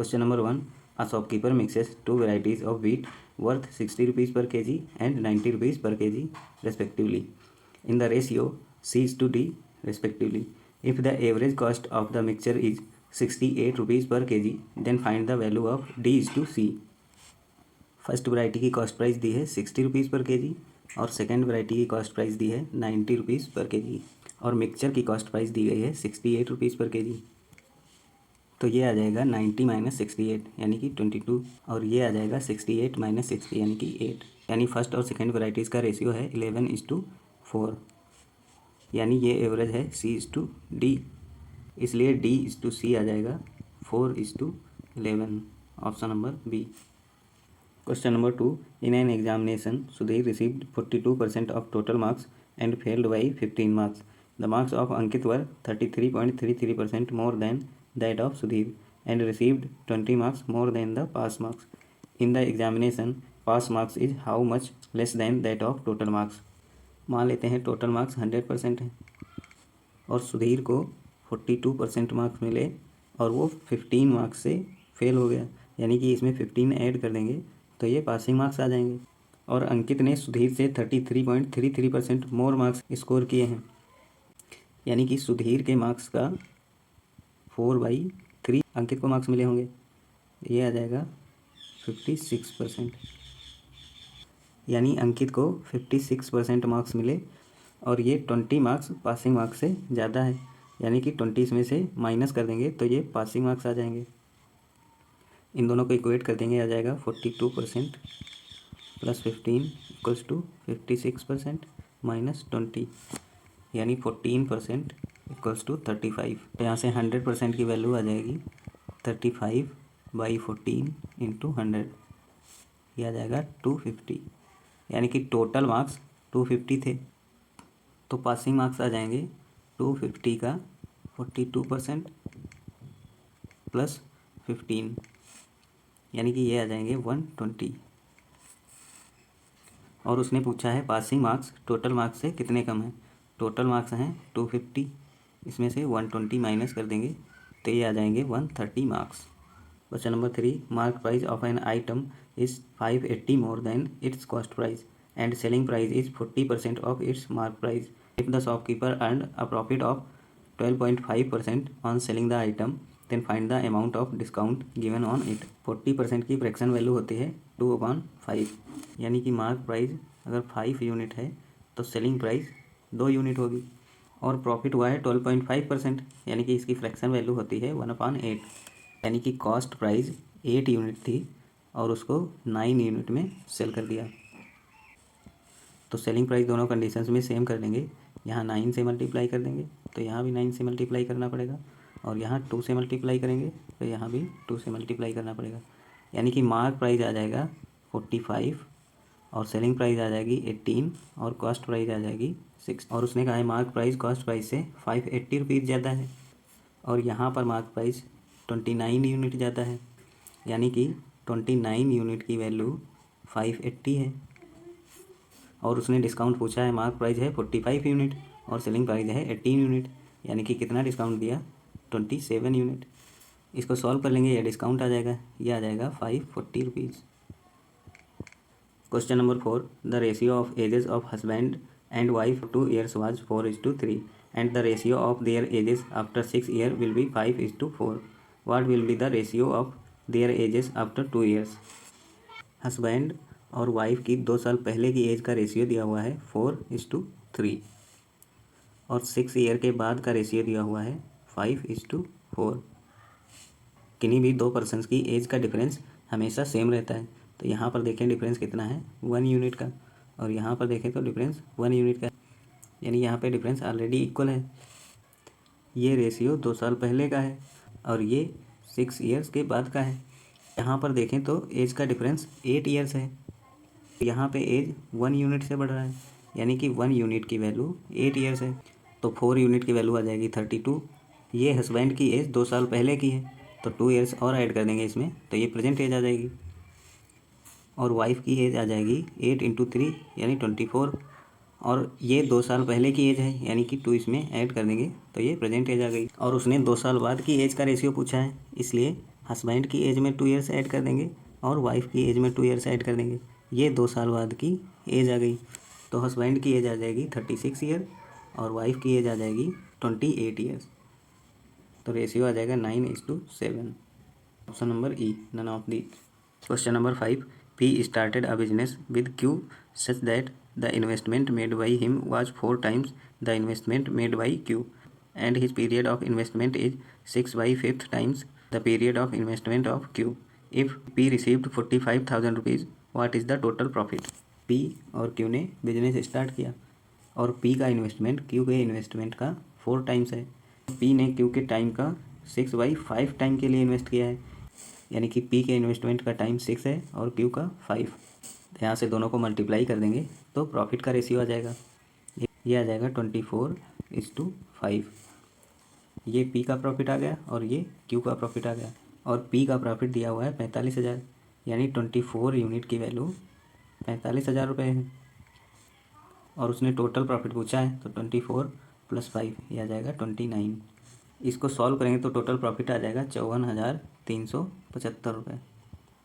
Question number 1. A shopkeeper mixes two varieties of wheat worth 60 rupees per kg and 90 rupees per kg respectively in the ratio C is to D respectively. If the average cost of the mixture is 68 rupees per kg, then find the value of D is to C. First variety की cost price दी है 60 rupees पर KG और second variety की cost price दी है 90 rupees पर KG और मिक्सचर की कॉस्ट प्राइस दी गई है 68 रुपीज़ पर केजी। तो ये आ जाएगा 90 माइनस 68 यानी कि 22 और ये आ जाएगा 68 माइनस 60 यानी कि 8। यानी फर्स्ट और सेकंड वैराइटीज़ का रेशियो है 11:4 यानी ये एवरेज है C/D, इसलिए D/C आ जाएगा 4:11। Option number B. Question number 2. In an examination, Sudhir received 42% of total marks and failed by 15 marks. The marks of Ankit were 33.33% more than that of Sudhir and received 20 marks more than the pass marks. In the examination, pass marks is how much less than that of total marks. मान लेते हैं total marks 100% है और सुधीर को 42% marks मिले और वो 15 marks से फेल हो गया, यानी कि इसमें 15 ऐड कर देंगे तो ये पासिंग मार्क्स आ जाएंगे। और अंकित ने सुधीर से 33.33% मोर मार्क्स स्कोर किए हैं, यानी कि सुधीर के मार्क्स का 4/3 अंकित को मार्क्स मिले होंगे, ये आ जाएगा 56%। यानी अंकित को 56% मार्क्स मिले और ये 20 मार्क्स पासिंग मार्क्स से ज़्यादा है, यानी कि 20 इसमें से माइनस कर देंगे तो ये पासिंग मार्क्स आ जाएंगे। इन दोनों को इक्वेट कर देंगे, आ जाएगा 42% प्लस 15 इक्वल्स टू 56% माइनस 20 यानी 14% इक्वल्स टू 35। तो यहाँ से 100% की वैल्यू आ जाएगी 35/14 इंटू 100, यह आ जाएगा 250। यानी कि टोटल मार्क्स 250 थे तो पासिंग मार्क्स आ जाएंगे 250 का 42% प्लस 15 यानी कि ये आ जाएंगे 120। और उसने पूछा है पासिंग मार्क्स टोटल मार्क्स से कितने कम हैं। टोटल मार्क्स हैं 250, इसमें से 120 माइनस कर देंगे तो ये आ जाएंगे 130 marks. Question number 3. Mark price of an item is 580 more than its cost price and selling price is 40% off its mark price. If the shopkeeper earned a profit of 12.5% on selling the item, then find the amount of discount given on it. 40% की fraction value होती है 2/5, यानी कि mark price अगर 5 unit है तो selling price 2 unit होगी और प्रॉफिट हुआ है 12.5%, यानी कि इसकी फ्रैक्शन वैल्यू होती है 1/8, यानी कि कॉस्ट प्राइस 8 यूनिट थी और उसको 9 यूनिट में सेल कर दिया। तो सेलिंग प्राइस दोनों कंडीशंस में सेम कर लेंगे, यहाँ 9 से मल्टीप्लाई कर देंगे तो यहाँ भी 9 से मल्टीप्लाई करना पड़ेगा और यहाँ 2 से मल्टीप्लाई करेंगे तो यहाँ भी 2 से मल्टीप्लाई करना पड़ेगा, यानी कि मार्क प्राइस आ जाएगा 45 और सेलिंग प्राइस आ जाएगी 18 और कॉस्ट प्राइस आ जाएगी 6। और उसने कहा है मार्क प्राइस कॉस्ट प्राइस से 580 रुपीज़ ज़्यादा है और यहाँ पर मार्क प्राइस 29 यूनिट ज़्यादा है, यानी कि 29 यूनिट की वैल्यू 580 है। और उसने डिस्काउंट पूछा है, मार्क प्राइस है 45 यूनिट और सेलिंग प्राइस है 18 यूनिट, यानी कि कितना डिस्काउंट दिया 27 यूनिट। इसको सॉल्व कर लेंगे, यह डिस्काउंट आ जाएगा, यह आ जाएगा 540 rupees. Question number 4. The ratio of ages of husband and wife 2 years was 4:3 and the ratio of their ages after 6 years will be 5:4. What will be the ratio of their ages after 2 years? Husband और wife की 2 साल पहले की as का ratio दिया हुआ है 4:3 और 6 ईयर के बाद का रेशियो दिया हुआ है 5:4। किन्हीं भी 2 पर्सन्स की एज का डिफरेंस हमेशा सेम रहता है, तो यहाँ पर देखें डिफरेंस कितना है 1 यूनिट का और यहाँ पर देखें तो डिफरेंस 1 यूनिट का, यानी यहाँ पे डिफरेंस ऑलरेडी इक्वल है। ये रेशियो 2 साल पहले का है और ये 6 ईयर्स के बाद का है। यहाँ पर देखें तो एज का डिफरेंस 8 ईयर्स है, यहाँ पे एज 1 यूनिट से बढ़ रहा है, यानी कि 1 यूनिट की वैल्यू 8 ईयर्स है, तो 4 यूनिट की वैल्यू आ जाएगी 32। ये हस्बैंड की एज 2 साल पहले की है तो 2 ईयर्स और ऐड कर देंगे इसमें तो ये प्रेजेंट एज आ जाएगी और वाइफ की एज आ जाएगी 8 × 3 यानी 24 और ये 2 साल पहले की एज है, यानी कि 2 इसमें ऐड कर देंगे तो ये प्रेजेंट एज आ गई। और उसने 2 साल बाद की एज का रेशियो पूछा है, इसलिए हस्बैंड की एज में 2 ईयर्स ऐड कर देंगे और वाइफ की एज में 2 ईयर्स ऐड कर देंगे। ये 2 साल बाद की एज आ गई। तो हस्बैंड की एज आ जाएगी 36 ईयर और वाइफ की एज आ जाएगी 28 ईयर्स। तो रेशियो आ जाएगा 9:7। Option number E, none of the. Question number 5, P started a business with Q such that the investment made by him was 4 times the investment made by Q and his period of investment is 6/5 times the period of investment of Q. If P received 45,000 rupees, what is the total profit? P और Q ने business start किया और P का investment Q के investment का 4 times है। P ने Q के टाइम का 6/5 टाइम के लिए इन्वेस्ट किया है, यानी कि P के इन्वेस्टमेंट का टाइम 6 है और Q का 5। यहाँ से दोनों को मल्टीप्लाई कर देंगे तो प्रॉफिट का रेशियो आ जाएगा, ये आ जाएगा 24:5। ये P का प्रॉफिट आ गया और ये Q का प्रॉफिट आ गया। और P का प्रॉफिट दिया हुआ है 45,000, यानी 24 यूनिट की वैल्यू 45,000 रुपये है। और उसने टोटल प्रॉफिट पूछा है तो 24 + 5 ये आ जाएगा 29। इसको सॉल्व करेंगे तो टोटल प्रॉफिट आ जाएगा 54,375 रुपये।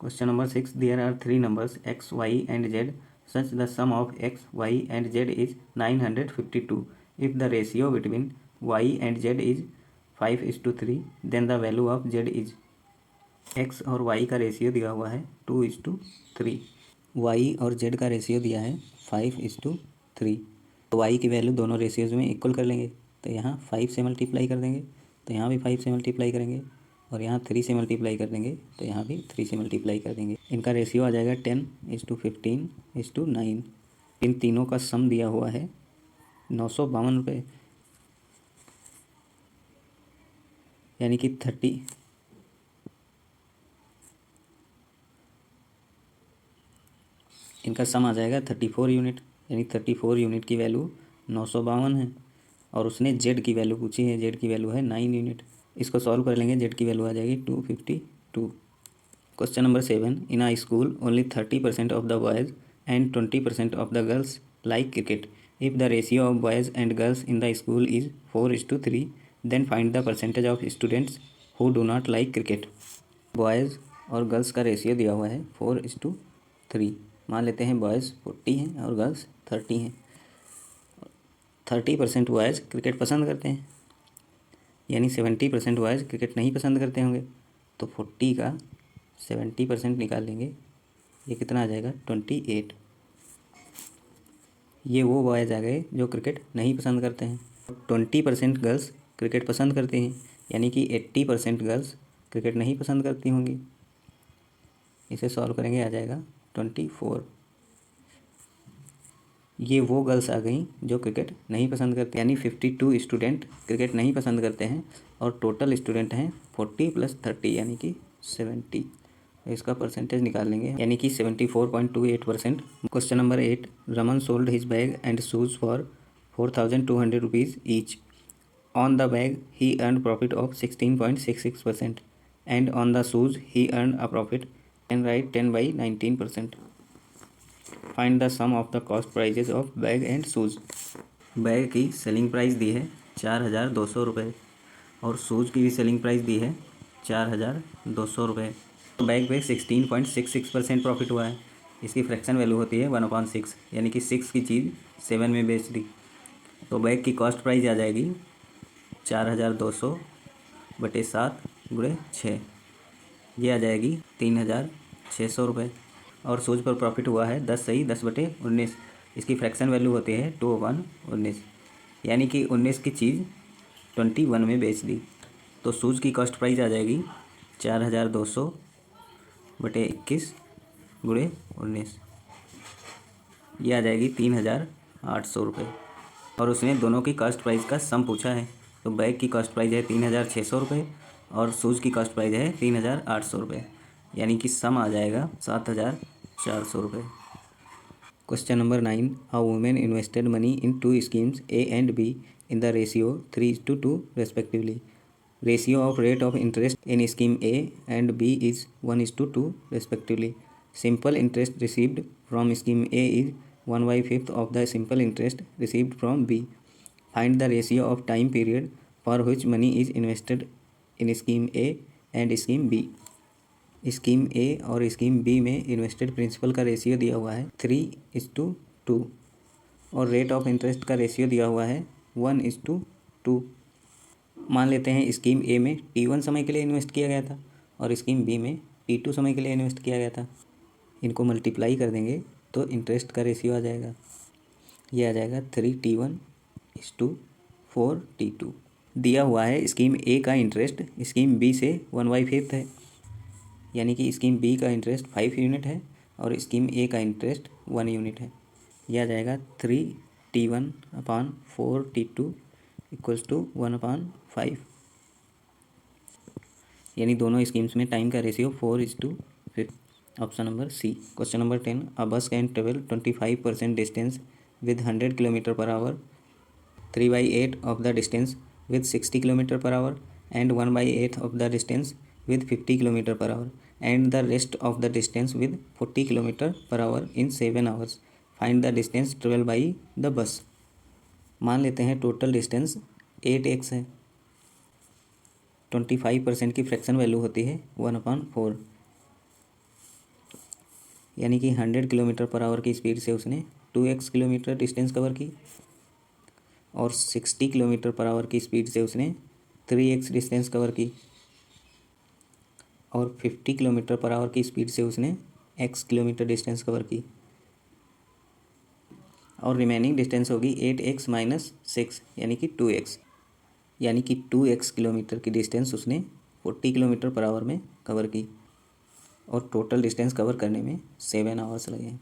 Question number 6, there are 3 numbers x, y and z such the sum of x, y and z is 952. If the ratio between y and z is 5:3, then the value of z is। x और y का ratio दिया हुआ है 2:3, y और z का ratio दिया है 5:3। तो y की वैल्यू दोनों रेशियोज़ में इक्वल कर लेंगे, तो यहाँ 5 से मल्टीप्लाई कर देंगे तो यहाँ भी 5 से मल्टीप्लाई करेंगे और यहाँ 3 से मल्टीप्लाई कर देंगे तो यहाँ भी 3 से मल्टीप्लाई कर देंगे। इनका रेशियो आ जाएगा 10:15:9। इन तीनों का सम दिया हुआ है 952 रुपये, यानी कि 30। इनका सम आ जाएगा 34 यूनिट, यानी 34 यूनिट की वैल्यू 952 है। और उसने जेड की वैल्यू पूछी है, जेड की वैल्यू है 9 यूनिट। इसको सॉल्व कर लेंगे, जेड की वैल्यू आ जाएगी 252। Question number 7, in a school only 30% of the boys and 20% of the girls like cricket. If the ratio of boys and girls in the school is 4:3, then find the percentage of students who do not like cricket. Boys और girls का ratio दिया हुआ है 4:3। मान लेते हैं boys 40 हैं और गर्ल्स 30 हैं। 30% बॉयज़ क्रिकेट पसंद करते हैं, यानी 70% बॉयज़ क्रिकेट नहीं पसंद करते होंगे। तो 40 का 70% निकाल लेंगे, ये कितना आ जाएगा 28। ये वो बॉयज़ आ गए जो क्रिकेट नहीं पसंद करते हैं। 20% गर्ल्स क्रिकेट पसंद करती हैं, यानी कि 80% गर्ल्स क्रिकेट नहीं पसंद करती होंगी। इसे सॉल्व करेंगे, आ जाएगा 24। ये वो गर्ल्स आ गई जो क्रिकेट नहीं पसंद करते, यानी 52 स्टूडेंट क्रिकेट नहीं पसंद करते हैं और टोटल स्टूडेंट हैं 40 + 30, यानी कि 70। इसका परसेंटेज निकाल लेंगे, यानी कि 74.28%। Question number 8, Raman sold his bag and shoes for 4,200 rupees each. On the bag he earn profit of 16.66% and on the shoes he earn a profit and right 10/19%। Find the sum of the cost prices of bag and shoes. Bag की selling price दी है 4,200 रुपये और shoes की भी selling price दी है 4,200 रुपये। तो बैग पे 16.66% प्रॉफिट हुआ है। इसकी फ्रैक्शन वैल्यू होती है 1/6, यानी कि 6 की चीज़ 7 में बेच दी। तो बैग की कॉस्ट प्राइस आ जाएगी 4,200/7 × 6, ये आ जाएगी 3,600 रुपये। और शूज़ पर प्रॉफिट हुआ है 10 सही 10/19। इसकी फ्रैक्शन वैल्यू होती है 2/19, यानी कि 19 की चीज़ 21 में बेच दी। तो शूज़ की कॉस्ट प्राइस आ जाएगी 4,200/21 × 19, ये आ जाएगी 3,800 रुपये। और उसने दोनों की कॉस्ट प्राइस का सम पूछा है, तो बैग की कॉस्ट प्राइस है 3,600 रुपये और शूज़ की कॉस्ट प्राइस है 3,800 रुपये, यानी कि सम आ जाएगा 7,400 रुपये। Question number 9, a women invested money in 2 schemes A and B in the ratio 3:2 respectively. Ratio of rate of interest in scheme A and B is 1:2 respectively. Simple interest received from scheme A is 1/5 of the simple interest received from B. Find the ratio of time period for which money is invested in scheme A and scheme B. Scheme A और scheme B में invested principal का ratio दिया हुआ है 3:2 और rate of interest का ratio दिया हुआ है 1:2। मान लेते हैं स्कीम ए में T1 समय के लिए इन्वेस्ट किया गया था और स्कीम बी में T2 समय के लिए इन्वेस्ट किया गया था। इनको मल्टीप्लाई कर देंगे तो इंटरेस्ट का रेशियो आ जाएगा, ये आ जाएगा 3T1:4T2। दिया हुआ है स्कीम ए का इंटरेस्ट स्कीम बी से 1/5 है, यानी कि स्कीम बी का इंटरेस्ट 5 यूनिट है और स्कीम ए का इंटरेस्ट 1 यूनिट है। यह आ जाएगा 3T1/4T2 इक्वल्स टू 1/5, यानी दोनों स्कीम्स में टाइम का ratio 4:5। Option number C. Question number 10, a bus can travel 25% distance with 100 kilometre per hour, 3/8 of the distance with 60 km per hour and 1/8 of the distance with 50 km per hour and the rest of the distance with 40 km per hour in 7 hours. Find the distance traveled by the bus. मान लेते हैं total distance 8x है, 25% की fraction value होती है 1/4, यानी कि 100 kilometre per our की स्पीड से उसने 2x किलोमीटर डिस्टेंस कवर की और 60 किलोमीटर पर आवर की स्पीड से उसने 3x डिस्टेंस कवर की और 50 किलोमीटर पर आवर की स्पीड से उसने x किलोमीटर डिस्टेंस कवर की और रिमेनिंग डिस्टेंस होगी 8x - 6 यानी कि 2x, यानी कि 2x किलोमीटर की डिस्टेंस उसने 40 किलोमीटर पर आवर में कवर की और टोटल डिस्टेंस कवर करने में 7 आवर्स लगे।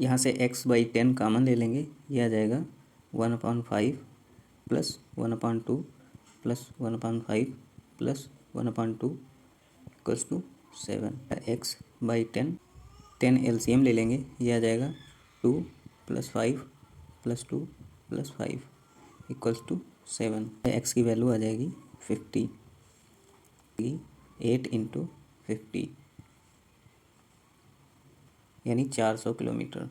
यहाँ से x/10 कॉमन ले लेंगे, यह आ जाएगा 1/5 plus 1/2 plus 1/5 plus 1/2 equals to 7। x/10 10 LCM ले लेंगे, यह आ जाएगा 2 + 5 + 2 + 5 इक्वल्स टू 7। x की वैल्यू आ जाएगी 50, 8 × 50 यानी 400 किलोमीटर।